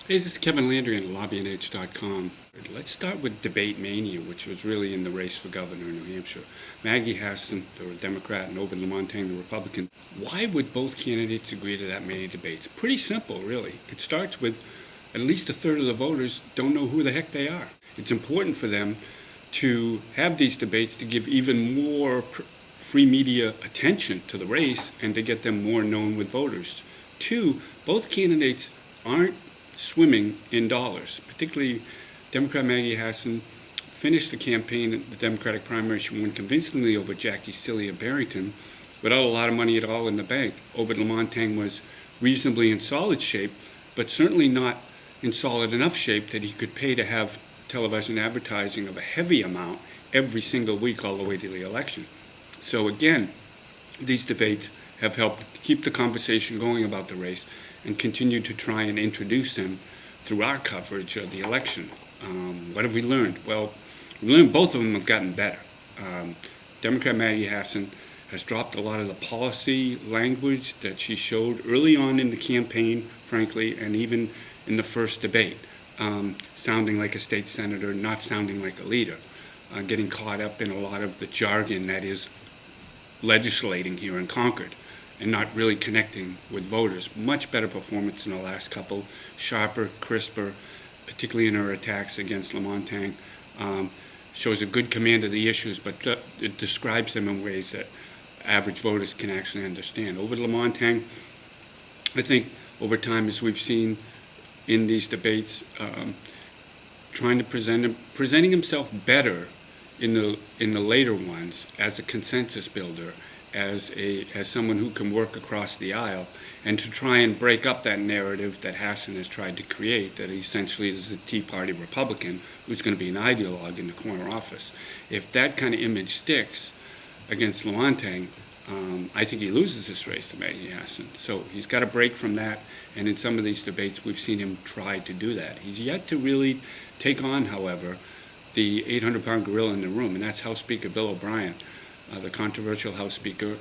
Hey, this is Kevin Landry on LobbyNH.com. Let's start with debate mania, which was really in the race for governor in New Hampshire. Maggie Hassan, the Democrat, and Obed Lamontagne, the Republican. Why would both candidates agree to that many debates? Pretty simple, really. It starts with at least a third of the voters don't know who the heck they are. It's important for them to have these debates to give even more free media attention to the race and to get them more known with voters. Two, both candidates aren't swimming in dollars, particularly Democrat Maggie Hassan finished the campaign in the Democratic primary. She won convincingly over Jackie Cillia Barrington without a lot of money at all in the bank. Obed Lamontagne was reasonably in solid shape, but certainly not in solid enough shape that he could pay to have television advertising of a heavy amount every single week all the way to the election. So again, these debates have helped keep the conversation going about the race and continue to try and introduce them through our coverage of the election. What have we learned? Well, we learned both of them have gotten better. Democrat Maggie Hassan has dropped a lot of the policy language that she showed early on in the campaign, frankly, and even in the first debate, sounding like a state senator, not sounding like a leader, getting caught up in a lot of the jargon that is legislating here in Concord and not really connecting with voters. Much better performance in the last couple, sharper, crisper, particularly in her attacks against Lamontagne. Shows a good command of the issues, but it describes them in ways that average voters can actually understand. Over Lamontagne, I think over time, as we've seen in these debates, trying to presenting himself better in the later ones as a consensus builder, as someone who can work across the aisle, and to try and break up that narrative that Hassan has tried to create, that essentially is a Tea Party Republican who's going to be an ideologue in the corner office. If that kind of image sticks against Lamontagne, I think he loses this race to Maggie Hassan. So he's got to break from that, and in some of these debates we've seen him try to do that. He's yet to really take on, however, the 800-pound gorilla in the room, and that's House Speaker Bill O'Brien, the controversial House Speaker,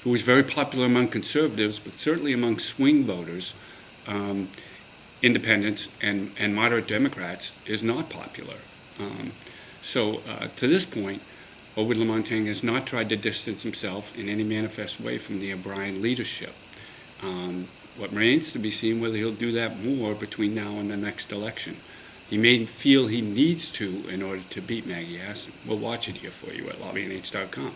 who was very popular among conservatives, but certainly among swing voters, independents, and moderate Democrats, is not popular. So to this point, Obed Lamontagne has not tried to distance himself in any manifest way from the O'Brien leadership. What remains to be seen whether he'll do that more between now and the next election. He may feel he needs to in order to beat Maggie Hassan. We'll watch it here for you at LobbyNH.com.